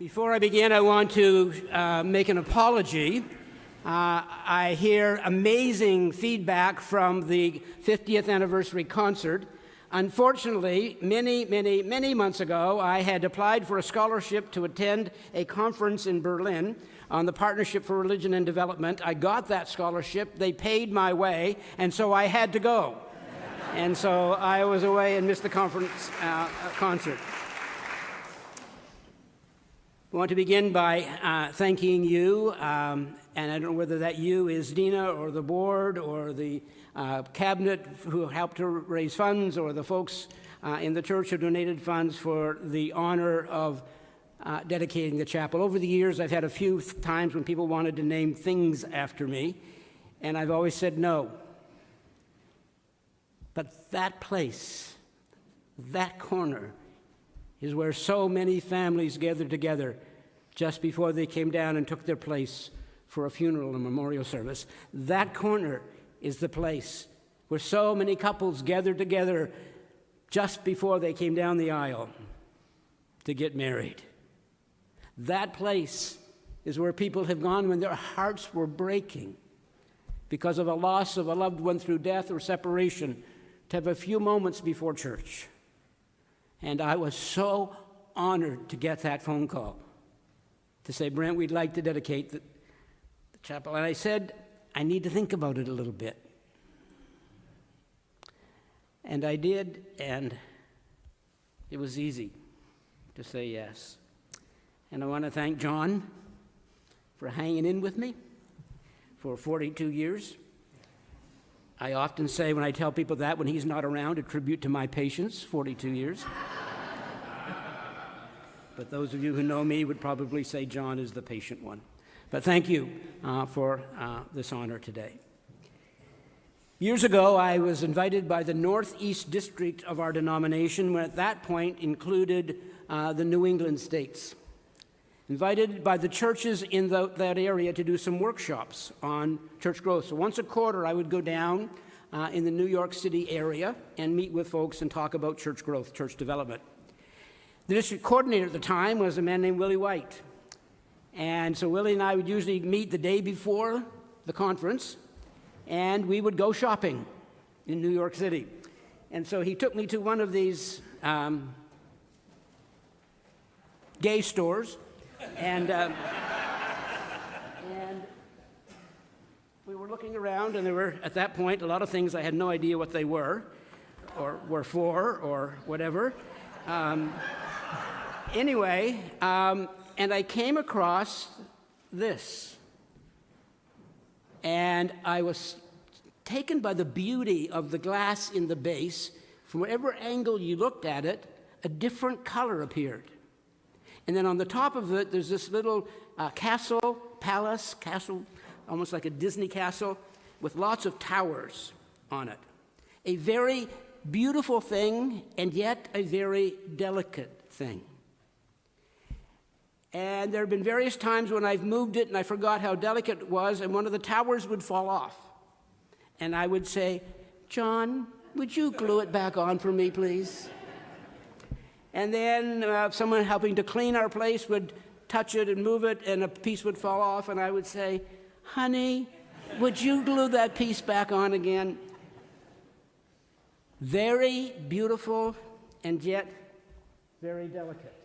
Before I begin, I want to make an apology. I hear amazing feedback from the 50th anniversary concert. Unfortunately, many months ago, I had applied for a scholarship to attend a conference in Berlin on the Partnership for Religion and Development. I got that scholarship. They paid my way, and so I had to go. And so I was away and missed the concert. I want to begin by thanking you, and I don't know whether that you is Dina or the board or the cabinet who helped to raise funds or the folks in the church who donated funds for the honor of dedicating the chapel. Over the years, I've had a few times when people wanted to name things after me, and I've always said no. But that place, that corner, is where so many families gathered together just before they came down and took their place for a funeral and memorial service. That corner is the place where so many couples gathered together just before they came down the aisle to get married. That place is where people have gone when their hearts were breaking because of a loss of a loved one through death or separation, to have a few moments before church. And I was so honored to get that phone call to say, Brent, we'd like to dedicate the chapel. And I said, I need to think about it a little bit. And I did, and it was easy to say yes. And I want to thank John for hanging in with me for 42 years. I often say when I tell people that when he's not around, a tribute to my patience, 42 years. But those of you who know me would probably say John is the patient one. But thank you for this honor today. Years ago, I was invited by the Northeast District of our denomination, which at that point included the New England states. Invited by the churches in that area to do some workshops on church growth. So once a quarter, I would go down in the New York City area and meet with folks and talk about church growth, church development. The district coordinator at the time was a man named Willie White. And so Willie and I would usually meet the day before the conference, and we would go shopping in New York City. And so he took me to one of these gay stores, and we were looking around, and there were, at that point, a lot of things I had no idea what they were for, or whatever. Anyway, and I came across this, and I was taken by the beauty of the glass in the base. From whatever angle you looked at it, a different color appeared. And then on the top of it, there's this little palace, almost like a Disney castle, with lots of towers on it. A very beautiful thing, and yet a very delicate thing. And there have been various times when I've moved it and I forgot how delicate it was, and one of the towers would fall off. And I would say, John, would you glue it back on for me, please? And then someone helping to clean our place would touch it and move it, and a piece would fall off, and I would say, honey, would you glue that piece back on again? Very beautiful, and yet very delicate.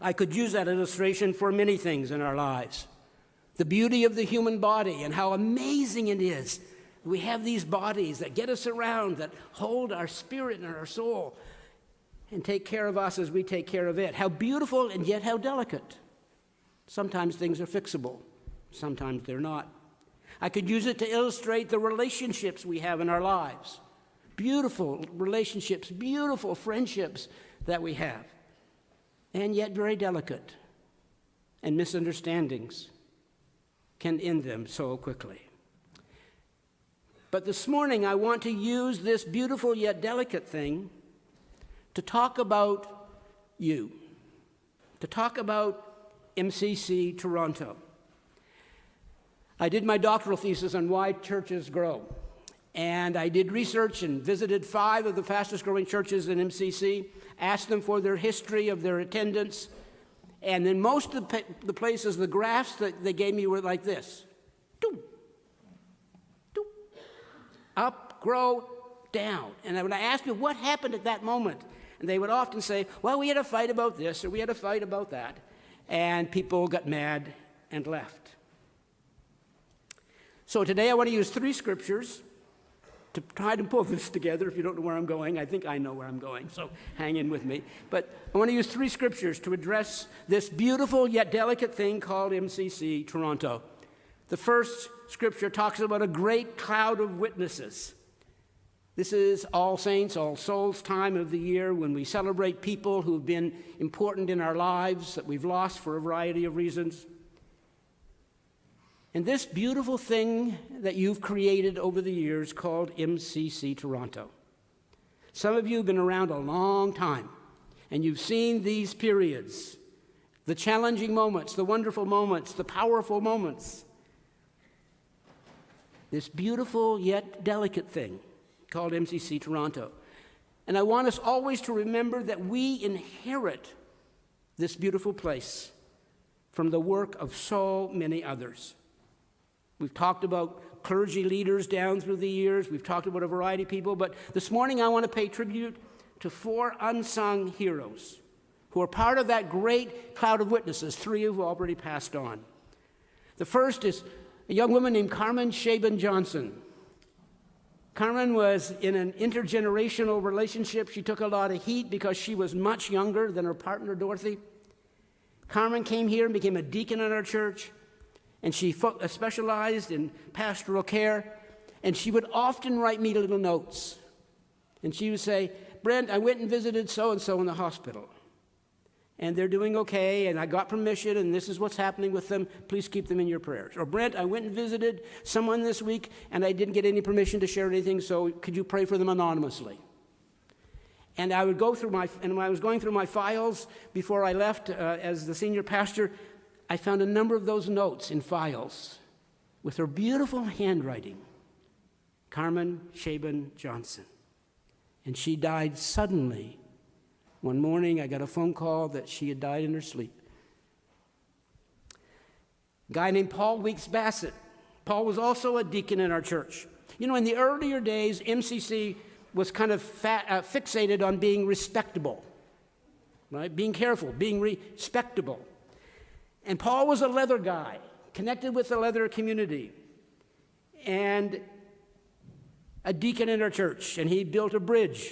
I could use that illustration for many things in our lives. The beauty of the human body and how amazing it is. We have these bodies that get us around, that hold our spirit and our soul, and take care of us as we take care of it. How beautiful and yet how delicate. Sometimes things are fixable. Sometimes they're not. I could use it to illustrate the relationships we have in our lives. Beautiful relationships, beautiful friendships that we have. And yet very delicate. And misunderstandings can end them so quickly. But this morning I want to use this beautiful yet delicate thing to talk about you, to talk about MCC Toronto. I did my doctoral thesis on why churches grow. And I did research and visited 5 of the fastest growing churches in MCC, asked them for their history of their attendance, And then most of the places, the graphs that they gave me were like this. Doop, doop, up, grow, down. And when I asked them what happened at that moment, and they would often say, well, we had a fight about this, or we had a fight about that. And people got mad and left. So today I want to use 3 scriptures to try to pull this together. If you don't know where I'm going, I think I know where I'm going, so hang in with me. But I want to use 3 scriptures to address this beautiful yet delicate thing called MCC Toronto. The first scripture talks about a great cloud of witnesses. This is All Saints, All Souls time of the year when we celebrate people who've been important in our lives that we've lost for a variety of reasons. And this beautiful thing that you've created over the years called MCC Toronto. Some of you have been around a long time, and you've seen these periods, the challenging moments, the wonderful moments, the powerful moments. This beautiful yet delicate thing called MCC Toronto. And I want us always to remember that we inherit this beautiful place from the work of so many others. We've talked about clergy leaders down through the years. We've talked about a variety of people. But this morning I want to pay tribute to 4 unsung heroes who are part of that great cloud of witnesses, 3 who have already passed on. The first is a young woman named Carmen Shaban Johnson. Carmen was in an intergenerational relationship. She took a lot of heat because she was much younger than her partner, Dorothy. Carmen came here and became a deacon in our church, and she specialized in pastoral care, and she would often write me little notes. And she would say, Brent, I went and visited so-and-so in the hospital, and they're doing okay, and I got permission, and this is what's happening with them. Please keep them in your prayers. Or, Brent, I went and visited someone this week, and I didn't get any permission to share anything, so could you pray for them anonymously? And I would go through and when I was going through my files before I left as the senior pastor, I found a number of those notes in files with her beautiful handwriting, Carmen Shaban Johnson. And she died suddenly. One morning, I got a phone call that she had died in her sleep. A guy named Paul Weeks Bassett. Paul was also a deacon in our church. You know, in the earlier days, MCC was kind of fixated on being respectable, right? Being careful, being respectable. And Paul was a leather guy, connected with the leather community, and a deacon in our church. And he built a bridge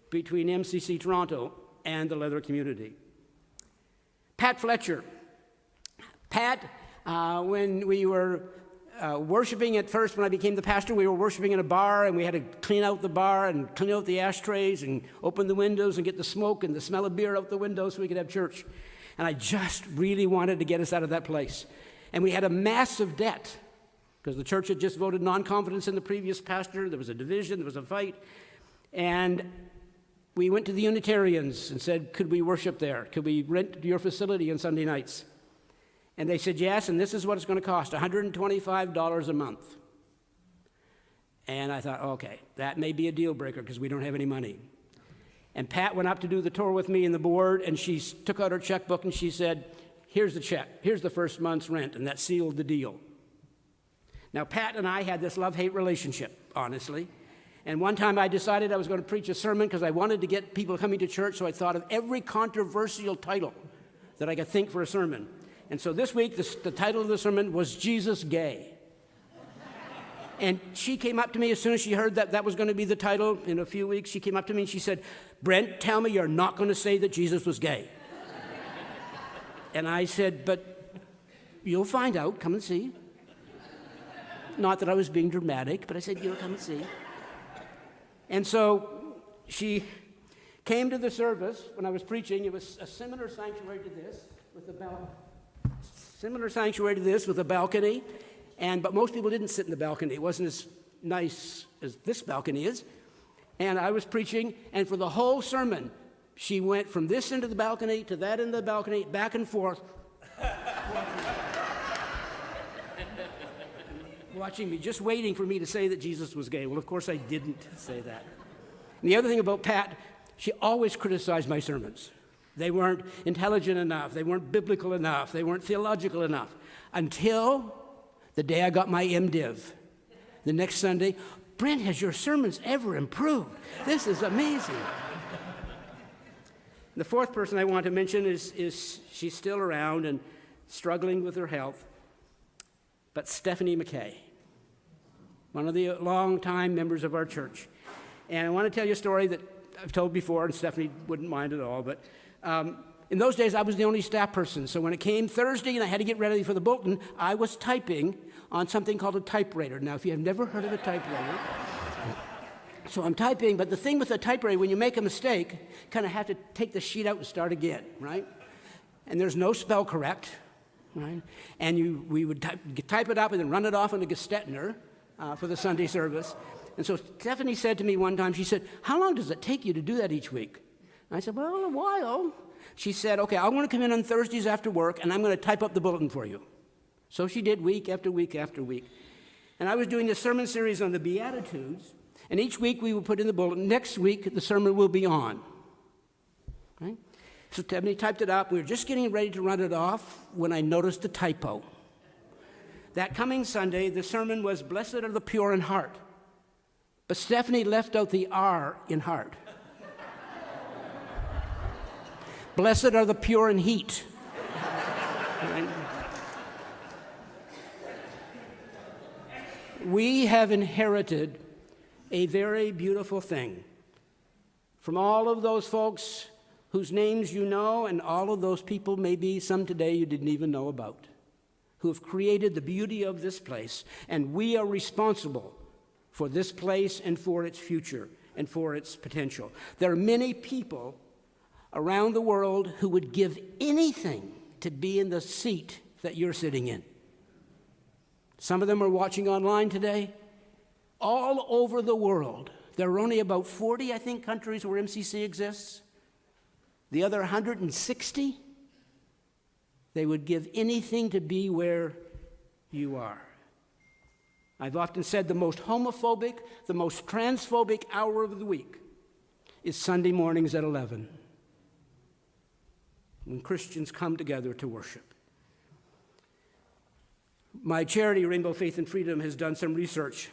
between MCC Toronto and the leather community. Pat Fletcher. Pat, when we were worshiping at first, when I became the pastor, we were worshiping in a bar, and we had to clean out the bar and clean out the ashtrays and open the windows and get the smoke and the smell of beer out the windows so we could have church. And I just really wanted to get us out of that place. And we had a massive debt because the church had just voted non-confidence in the previous pastor. There was a division, there was a fight. And we went to the Unitarians and said, could we worship there? Could we rent your facility on Sunday nights? And they said, yes, and this is what it's going to cost, $125 a month. And I thought, okay, that may be a deal breaker because we don't have any money. And Pat went up to do the tour with me and the board, and she took out her checkbook and she said, here's the check, here's the first month's rent, and that sealed the deal. Now, Pat and I had this love-hate relationship, honestly. And one time I decided I was going to preach a sermon because I wanted to get people coming to church, so I thought of every controversial title that I could think for a sermon. And so this week, the title of the sermon was Jesus Gay. And she came up to me as soon as she heard that was going to be the title in a few weeks. She came up to me and she said, Brent, tell me you're not going to say that Jesus was gay. And I said, but you'll find out. Come and see. Not that I was being dramatic, but I said, you'll come and see. And so she came to the service when I was preaching. It was a similar sanctuary to this with a balcony. But most people didn't sit in the balcony. It wasn't as nice as this balcony is. And I was preaching, and for the whole sermon, she went from this end of the balcony to that end of the balcony, back and forth, watching me, just waiting for me to say that Jesus was gay. Well, of course, I didn't say that. And the other thing about Pat, she always criticized my sermons. They weren't intelligent enough. They weren't biblical enough. They weren't theological enough. Until the day I got my MDiv. The next Sunday, Brent, has your sermons ever improved? This is amazing. The fourth person I want to mention is she's still around and struggling with her health, but Stephanie McKay, one of the longtime members of our church. And I want to tell you a story that I've told before, and Stephanie wouldn't mind at all, but in those days, I was the only staff person. So when it came Thursday and I had to get ready for the bulletin, I was typing on something called a typewriter. Now, if you have never heard of a typewriter, so I'm typing, but the thing with a typewriter, when you make a mistake, kind of have to take the sheet out and start again, right? And there's no spell correct, right? And we would type it up and then run it off in a Gestetner for the Sunday service. And so Stephanie said to me one time, she said, how long does it take you to do that each week? And I said, well, a while. She said, okay, I'm going to come in on Thursdays after work, and I'm going to type up the bulletin for you. So she did week after week after week. And I was doing a sermon series on the Beatitudes, and each week we would put in the bulletin, next week the sermon will be on. Right? So Stephanie typed it up. We were just getting ready to run it off when I noticed a typo. That coming Sunday, the sermon was, Blessed are the pure in heart. But Stephanie left out the R in heart. Blessed are the pure in heat. Right? We have inherited a very beautiful thing from all of those folks whose names you know, and all of those people, maybe some today you didn't even know about, who have created the beauty of this place. And we are responsible for this place and for its future and for its potential. There are many people around the world who would give anything to be in the seat that you're sitting in. Some of them are watching online today. All over the world, there are only about 40, I think, countries where MCC exists. The other 160, they would give anything to be where you are. I've often said the most homophobic, the most transphobic hour of the week is Sunday mornings at 11, when Christians come together to worship. My charity, Rainbow Faith and Freedom, has done some research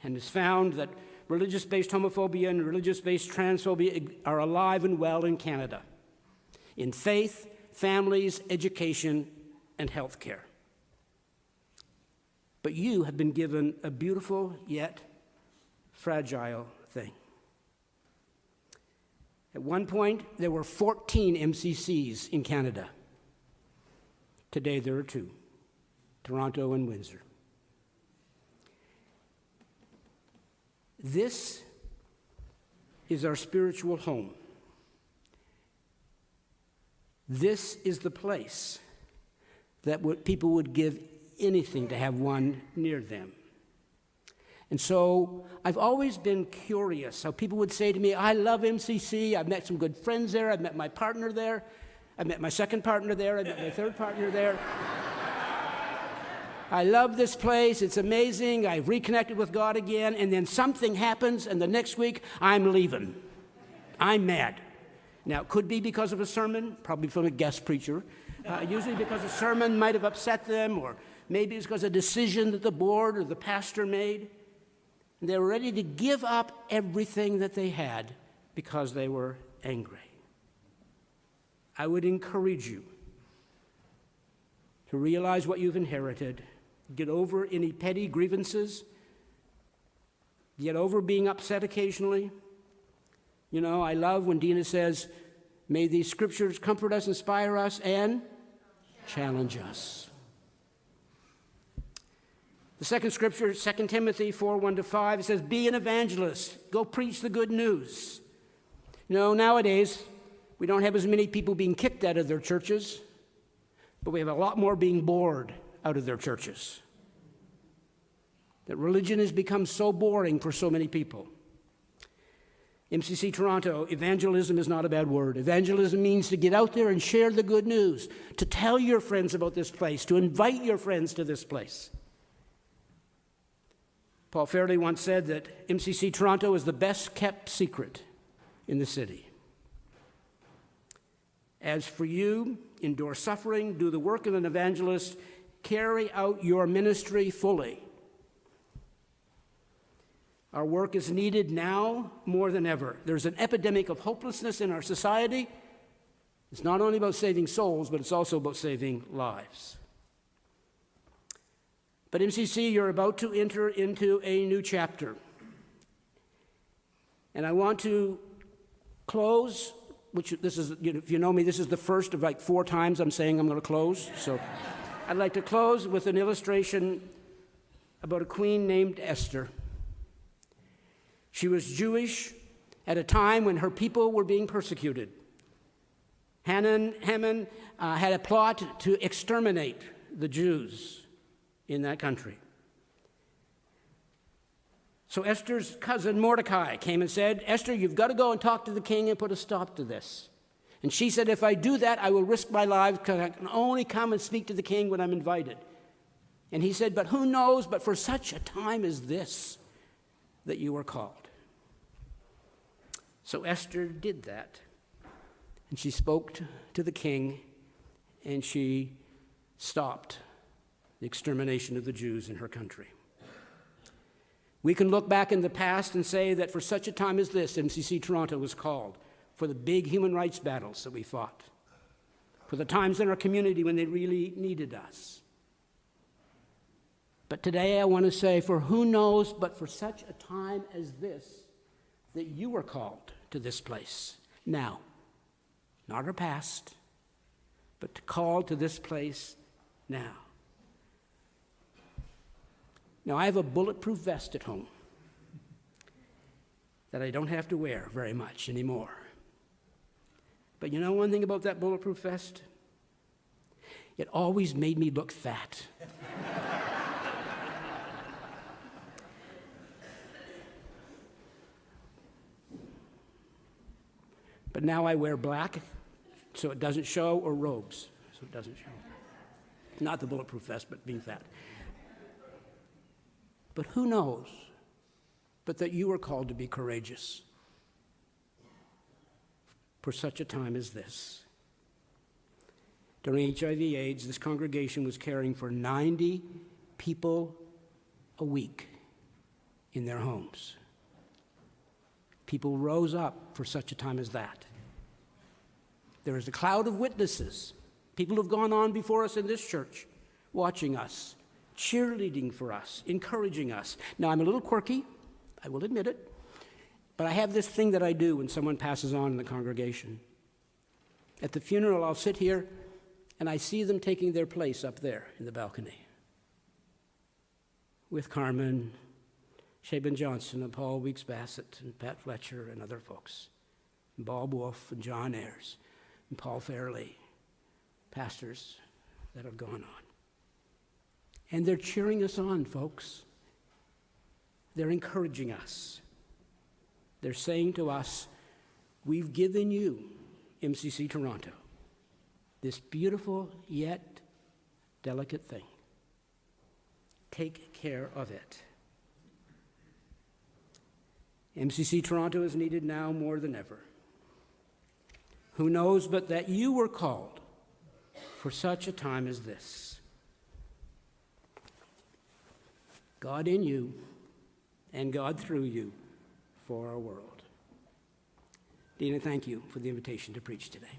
and has found that religious-based homophobia and religious-based transphobia are alive and well in Canada, in faith, families, education, and health care. But you have been given a beautiful yet fragile thing. At one point, there were 14 MCCs in Canada. Today, there are 2, Toronto and Windsor. This is our spiritual home. This is the place that people would give anything to have one near them. And so I've always been curious how people would say to me, I love MCC, I've met some good friends there, I've met my partner there, I've met my second partner there, I've met my third partner there. I love this place, it's amazing, I've reconnected with God again, and then something happens, and the next week, I'm leaving. I'm mad. Now, it could be because of a sermon, probably from a guest preacher, usually because a sermon might have upset them, or maybe it's because of a decision that the board or the pastor made. And they were ready to give up everything that they had because they were angry. I would encourage you to realize what you've inherited, get over any petty grievances, get over being upset occasionally. You know, I love when Dina says, may these scriptures comfort us, inspire us, and challenge us. The second scripture, 2 Timothy 4:1-5, it says, be an evangelist. Go preach the good news. You know, nowadays, we don't have as many people being kicked out of their churches, but we have a lot more being bored out of their churches. That religion has become so boring for so many people. MCC Toronto, evangelism is not a bad word. Evangelism means to get out there and share the good news, to tell your friends about this place, to invite your friends to this place. Paul Fairley once said that MCC Toronto is the best kept secret in the city. As for you, endure suffering, do the work of an evangelist, carry out your ministry fully. Our work is needed now more than ever. There's an epidemic of hopelessness in our society. It's not only about saving souls, but it's also about saving lives. But MCC, you're about to enter into a new chapter. And I want to close, which this is, if you know me, this is the first of like 4 times I'm saying I'm going to close. So I'd like to close with an illustration about a queen named Esther. She was Jewish at a time when her people were being persecuted. Haman had a plot to exterminate the Jews in that country. So Esther's cousin Mordecai came and said, Esther, you've got to go and talk to the king and put a stop to this. And she said, if I do that, I will risk my life because I can only come and speak to the king when I'm invited. And he said, but who knows, but for such a time as this, that you were called. So Esther did that. And she spoke to the king, and she stopped the extermination of the Jews in her country. We can look back in the past and say that for such a time as this, MCC Toronto was called for the big human rights battles that we fought, for the times in our community when they really needed us. But today I want to say, for who knows, but for such a time as this, that you were called to this place now. Not our past, but called to this place now. Now, I have a bulletproof vest at home that I don't have to wear very much anymore. But you know one thing about that bulletproof vest? It always made me look fat. But now I wear black, so it doesn't show, or robes, so it doesn't show. Not the bulletproof vest, but being fat. But who knows but that you are called to be courageous for such a time as this. During HIV/AIDS, this congregation was caring for 90 people a week in their homes. People rose up for such a time as that. There is a cloud of witnesses. People who've gone on before us in this church, watching us, cheerleading for us, encouraging us. Now, I'm a little quirky, I will admit it, but I have this thing that I do when someone passes on in the congregation. At the funeral, I'll sit here, and I see them taking their place up there in the balcony with Carmen, Shaban Johnson, and Paul Weeks Bassett, and Pat Fletcher, and other folks, and Bob Wolf, and John Ayres, and Paul Fairley, pastors that have gone on. And they're cheering us on, folks. They're encouraging us. They're saying to us, we've given you, MCC Toronto, this beautiful yet delicate thing. Take care of it. MCC Toronto is needed now more than ever. Who knows but that you were called for such a time as this. God in you and God through you for our world. Dina, thank you for the invitation to preach today.